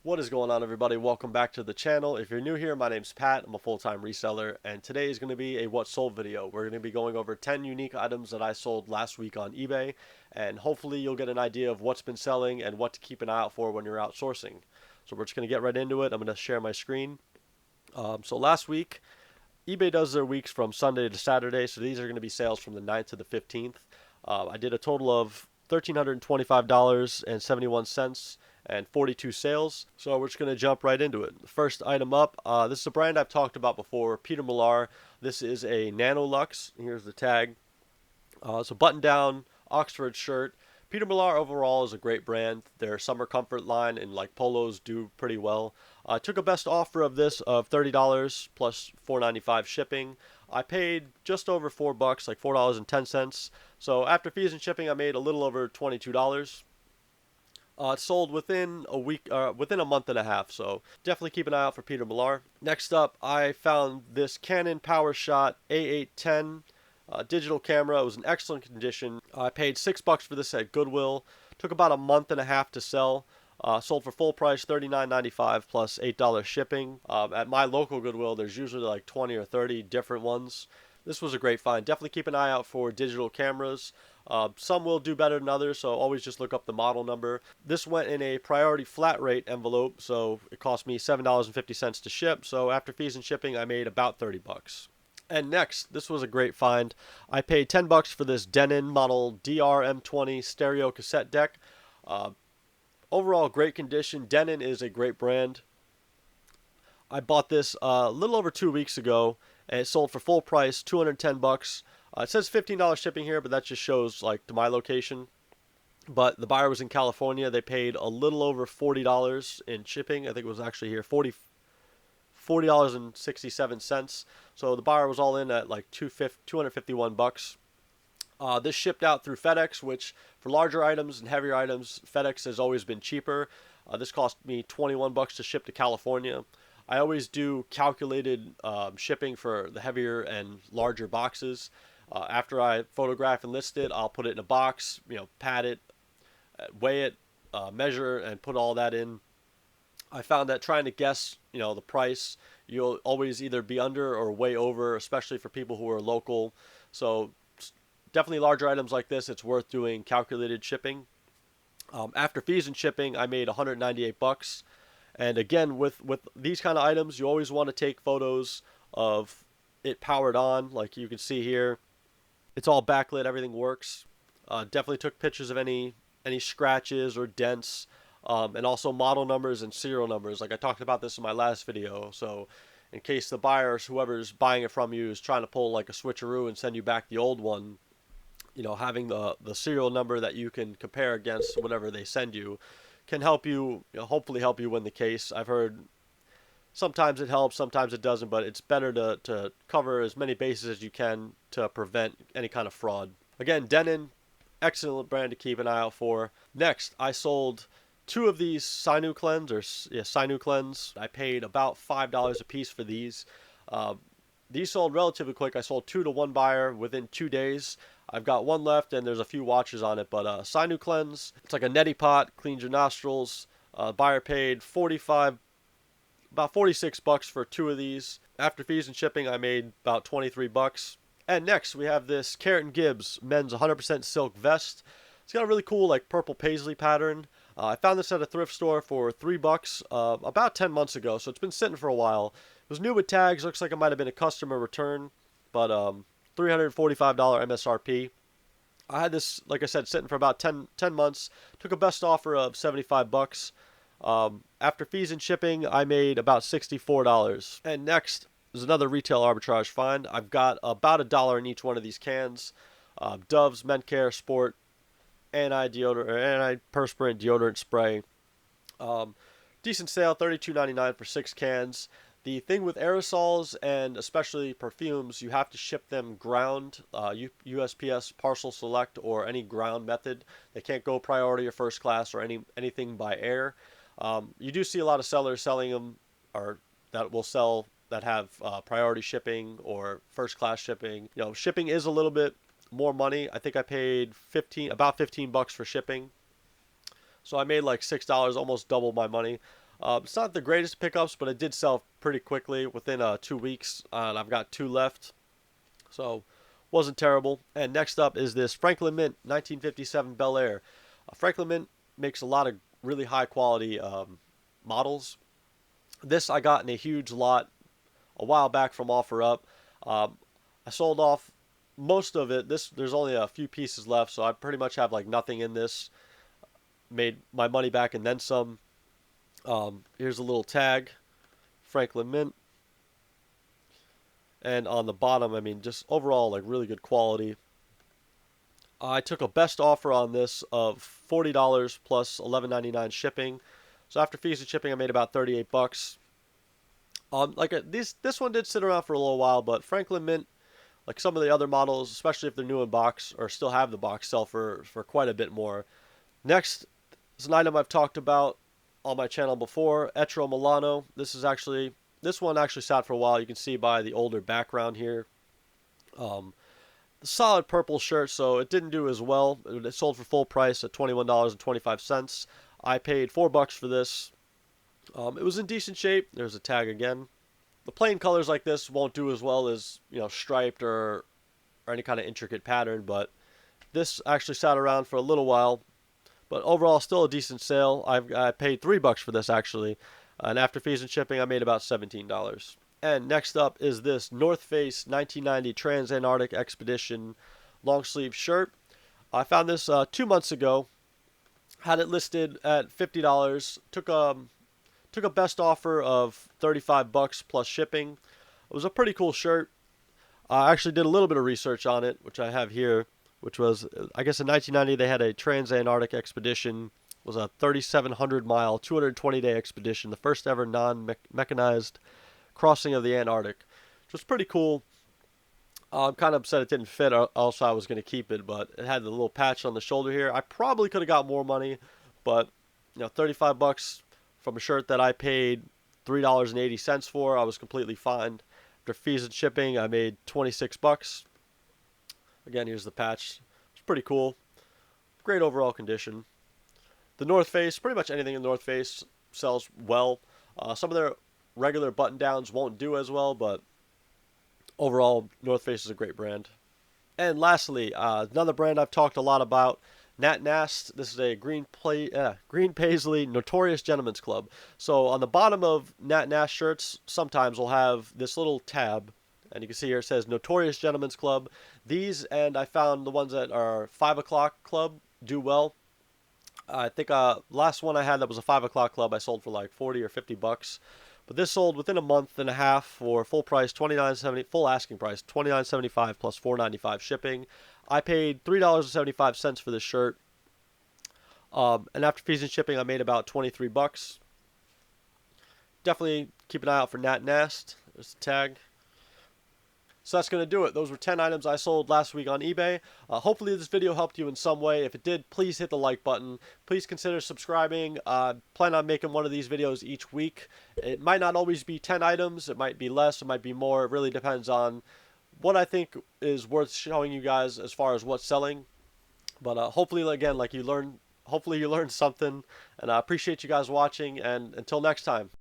What is going on, everybody? Welcome back to the channel. If you're new here, my name's Pat. I'm a full-time reseller, and today is going to be a what sold video. We're going to be going over 10 unique items that I sold last week on eBay, and hopefully you'll get an idea of what's been selling and what to keep an eye out for when you're outsourcing. So we're just going to get right into it. I'm going to share my screen. So last week, eBay does their weeks from Sunday to Saturday, so these are going to be sales from the 9th to the 15th. I did a total of $1,325.71 and 42 sales. So we're just going to jump right into it. The first item up, this is a brand I've talked about before, Peter Millar. This is a Nano Luxe. Here's the tag. It's a button-down Oxford shirt. Peter Millar overall is a great brand. Their summer comfort line and like polos do pretty well. I took a best offer of this of $30 plus $4.95 shipping. I paid just over $4, like $4.10. So after fees and shipping, I made a little over $22. It sold within a week, within a month and a half, so definitely keep an eye out for Peter Millar. Next up, I found this Canon PowerShot A810 digital camera. It was in excellent condition. I paid $6 for this at Goodwill. Took about a month and a half to sell. Sold for full price, $39.95 plus $8 shipping. At my local Goodwill, there's usually like 20 or 30 different ones. This was a great find. Definitely keep an eye out for digital cameras. Some will do better than others, so always just look up the model number. This went in a priority flat rate envelope, so it cost me $7.50 to ship. So after fees and shipping, I made about $30. And next, this was a great find. I paid $10 for this Denon model DRM20 stereo cassette deck. Overall, great condition. Denon is a great brand. I bought this a little over 2 weeks ago, and it sold for full price, $210. It says $15 shipping here, but that just shows like to my location. But the buyer was in California. They paid a little over $40 in shipping. I think it was actually here $40.67. So the buyer was all in at like $251. This shipped out through FedEx, which for larger items and heavier items, FedEx has always been cheaper. This cost me $21 to ship to California. I always do calculated shipping for the heavier and larger boxes. After I photograph and list it, I'll put it in a box, pad it, weigh it, measure, and put all that in. I found that trying to guess, the price, you'll always either be under or way over, especially for people who are local. So definitely larger items like this, it's worth doing calculated shipping. After fees and shipping, I made $198. And again, with these kind of items, you always want to take photos of it powered on, like you can see here. It's all backlit, everything works. Definitely took pictures of any scratches or dents, and also model numbers and serial numbers. Like I talked about this in my last video. So in case the buyer or whoever's buying it from you is trying to pull like a switcheroo and send you back the old one, having the serial number that you can compare against whatever they send you can help you, hopefully help you win the case. I've heard sometimes it helps, sometimes it doesn't, but it's better to cover as many bases as you can to prevent any kind of fraud. Again, Denon, excellent brand to keep an eye out for. Next, I sold 2 of these Sinuclens. I paid about $5 a piece for these. These sold relatively quick. I sold 2 to 1 buyer within 2 days. I've got 1 left, and there's a few watches on it. But Sinuclens, it's like a neti pot, cleans your nostrils. Buyer paid about $46 for 2 of these. After fees and shipping, I made about $23. And next, we have this Carrot & Gibbs men's 100% silk vest. It's got a really cool like purple paisley pattern. I found this at a thrift store for $3 about 10 months ago, so it's been sitting for a while. It was new with tags. Looks like it might have been a customer return, but $345 MSRP. I had this, like I said, sitting for about 10 months. Took a best offer of $75. After fees and shipping, I made about $64. And next is another retail arbitrage find. I've got about $1 in each one of these cans. Dove's Men Care Sport antiperspirant deodorant spray. Decent sale, $32.99 for 6 cans. The thing with aerosols and especially perfumes, you have to ship them ground, USPS parcel select or any ground method. They can't go priority or first class or anything by air. You do see a lot of sellers selling them, or that will sell that have priority shipping or first class shipping. Shipping is a little bit more money. I think I paid about $15 for shipping. So I made like $6, almost double my money. It's not the greatest pickups, but it did sell pretty quickly within 2 weeks, and I've got two left, so wasn't terrible. And next up is this Franklin Mint 1957 Bel Air. Franklin Mint makes a lot of really high quality models. This I got in a huge lot a while back from OfferUp. Um, I sold off most of it. There's only a few pieces left, so I pretty much have like nothing in this. Made my money back and then some. Here's a little tag, Franklin Mint, and on the bottom, I mean, just overall like really good quality. I took a best offer on this of $40 plus $11.99 shipping. So after fees and shipping, I made about 38 bucks. This one did sit around for a little while, but Franklin Mint, like some of the other models, especially if they're new in box or still have the box, sell for quite a bit more. Next is an item I've talked about on my channel before, Etro Milano. This one actually sat for a while. You can see by the older background here. The solid purple shirt, so it didn't do as well. It sold for full price at $21.25. I paid $4 for this. It was in decent shape. There's a tag again. The plain colors like this won't do as well as, striped or any kind of intricate pattern, but this actually sat around for a little while. But overall, still a decent sale. I paid $3 for this actually, and after fees and shipping, I made about $17. And next up is this North Face 1990 Trans-Antarctic Expedition long sleeve shirt. I found this 2 months ago. Had it listed at $50. Took a best offer of $35 plus shipping. It was a pretty cool shirt. I actually did a little bit of research on it, which I have here, which was, I guess in 1990 they had a Trans-Antarctic Expedition. It was a 3,700 mile, 220-day expedition, the first ever non-mechanized crossing of the Antarctic, which was pretty cool. I'm kind of upset it didn't fit, else I was going to keep it, but it had the little patch on the shoulder here. I probably could have got more money, but 35 bucks from a shirt that I paid $3.80 for, I was completely fine. After fees and shipping, I made 26 bucks. Again, here's the patch. It's pretty cool. Great overall condition. The North Face, pretty much anything in the North Face sells well. Some of their regular button downs won't do as well, but overall, North Face is a great brand. And lastly, another brand I've talked a lot about, Nat Nast. This is a green paisley Notorious Gentleman's Club. So on the bottom of Nat Nast shirts, sometimes we'll have this little tab, and you can see here it says Notorious Gentleman's Club. These, and I found the ones that are 5 o'clock club do well. I think last one I had that was a 5 o'clock club, I sold for like 40 or 50 bucks. But this sold within a month and a half for full price, $29.70, full asking price, $29.75 plus $4.95 shipping. I paid $3.75 for this shirt. And after fees and shipping, I made about 23 bucks. Definitely keep an eye out for Nat Nast. There's the tag. So that's going to do it. Those were 10 items I sold last week on eBay. Hopefully this video helped you in some way. If it did, please hit the like button. Please consider subscribing. Plan on making one of these videos each week. It might not always be 10 items. It might be less. It might be more. It really depends on what I think is worth showing you guys as far as what's selling. But hopefully, again, hopefully you learned something. And I appreciate you guys watching. And until next time.